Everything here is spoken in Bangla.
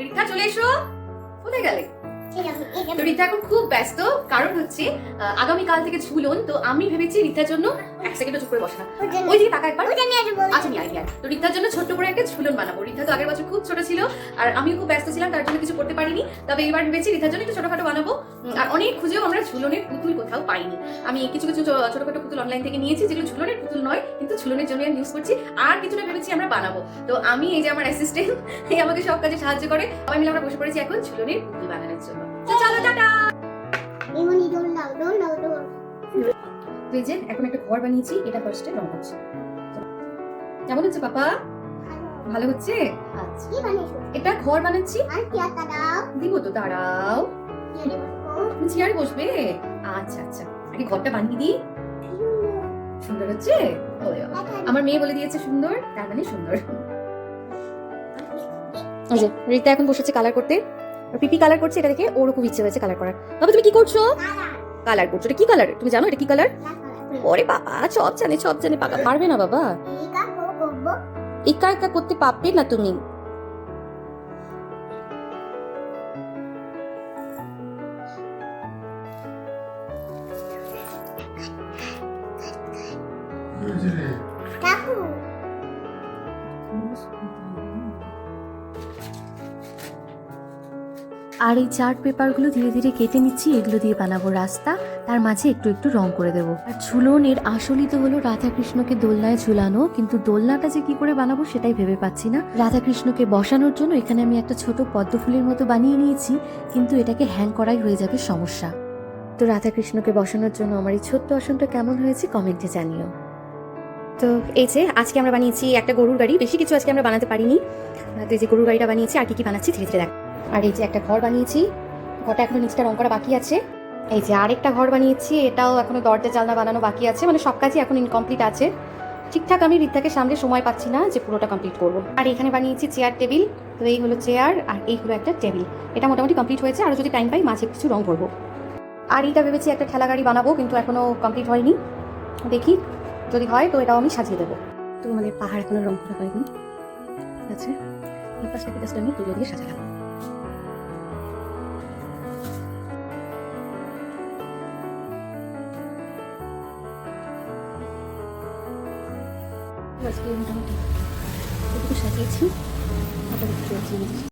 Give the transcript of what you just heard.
রিতা চলে এসো। কোথায় গেলে? তো রিতা এখন খুব ব্যস্ত, কারণ হচ্ছে আগামীকাল থেকে ঝুলন। তো আমি ভেবেছি রিতার জন্য এক সেকেন্ড চুপ করে বসে না, ওই দিকে টাকা একবার। আচ্ছা নিয়ে আয়। তো রিতার জন্য ছোট্ট করে একটা ঝুলন বানাবো। রিতা তো আগের বছর খুব ছোট ছিল, আর আমিও খুব ব্যস্ত ছিলাম, তার জন্য কিছু করতে পারিনি। তবে এবার ভেবেছি রিতার জন্য একটু ছোটখাটো বানাবো। আর অনেক খুঁজেও আমরা ঝুলনের পুতুল কোথাও পাইনি। আমি কিছু কিছু ছোটখাটো পুতুল অনলাইন থেকে নিয়েছি, যেগুলো ঝুলনের পুতুল নয়, কিন্তু ঝুলনের জন্য আমি ইউজ করছি। আর কিছুটা ভেবেছি আমরা বানাবো। তো আমি এই যে আমার অ্যাসিস্ট্যান্ট, এই আমাকে সব কাজে সাহায্য করে, সবাই মিলে আমরা বসে পড়েছি এখন ঝুলনের পুতুল বানানোর জন্য। তো চলো টাটা। তুই যে এখন একটা ঘর বানিয়েছি, এটা ফার্স্টে রং করছি। কেমন হচ্ছে পাপা? ভালো হচ্ছে? আচ্ছা এটা ঘর বানাচ্ছি। দিব তো, দাঁড়াও। তুমি চেয়ারে বসবে? আচ্ছা আচ্ছা, আগে ঘরটা বানিয়ে দিই। সুন্দর হচ্ছে? আমার মেয়ে বলে দিয়েছে সুন্দর, তার মানে সুন্দর। এই যে রিতা এখন বসেছে কালার করতে, পিপি কালার করছে। এটা দেখে ওরও খুব ইচ্ছে হয়েছে কালার করার। বাবা তুমি কি করছো? কালার করছো। এটা কি কালার তুমি জানো? এটা কি কালার? ওরে বাবা, সব জানে পাকা পারবে না বাবা, একা একা করতে পারবে না তুমি। আর এই চার্ট পেপারগুলো ধীরে ধীরে কেটে নিচ্ছি, এগুলো দিয়ে বানাবো রাস্তা, তার মাঝে একটু একটু রং করে দেবো। আর ঝুলনের আসলই তো হলো রাধাকৃষ্ণকে দোলনায় ঝুলানো, কিন্তু দোলনাটা যে কি করে বানাবো সেটাই ভেবে পাচ্ছি না। রাধাকৃষ্ণকে বসানোর জন্য এখানে আমি একটা ছোট পদ্ম ফুলের মতো বানিয়ে নিয়েছি, কিন্তু এটাকে হ্যাং করাই হয়ে যাবে সমস্যা। তো রাধাকৃষ্ণকে বসানোর জন্য আমার এই ছোট্ট আসনটা কেমন হয়েছে কমেন্টে জানিও। তো এই যে আজকে আমরা বানিয়েছি একটা গরুর গাড়ি, বেশি কিছু আজকে আমরা বানাতে পারিনি। তো এই যে গরুর গাড়িটা বানিয়েছি, আর কি বানাচ্ছি ধীরে ধীরে দেখ। আর এই যে একটা ঘর বানিয়েছি, ঘরটা এখনো নিচটা রং করা বাকি আছে। এই যে আরেকটা ঘর বানিয়েছি, এটাও এখনো দরজা জানলা বানানো বাকি আছে, মানে সব কাজই এখন ইনকমপ্লিট আছে। ঠিকঠাক আমি রিতাকে সামনে সময় পাচ্ছি না যে পুরোটা কমপ্লিট করবো। আর এখানে বানিয়েছি চেয়ার টেবিল, তো এই হলো চেয়ার আর এই হলো একটা টেবিল। এটা মোটামুটি কমপ্লিট হয়েছে, আর যদি টাইম পাই মাঝে কিছু রং করবো। আর এইটা ভেবেছি একটা ঠেলা গাড়ি বানাবো, কিন্তু এখনো কমপ্লিট হয়নি, দেখি যদি হয় তো এটাও আমি সাজিয়ে দেবো। তো আমাদের পাহাড় এখনো রং করা হয়নি, ঠিক আছে। এই পাশটা জাস্ট আমি তুলে দিয়ে সাজালাম। আজকে মোটামুটি সাজিয়েছি।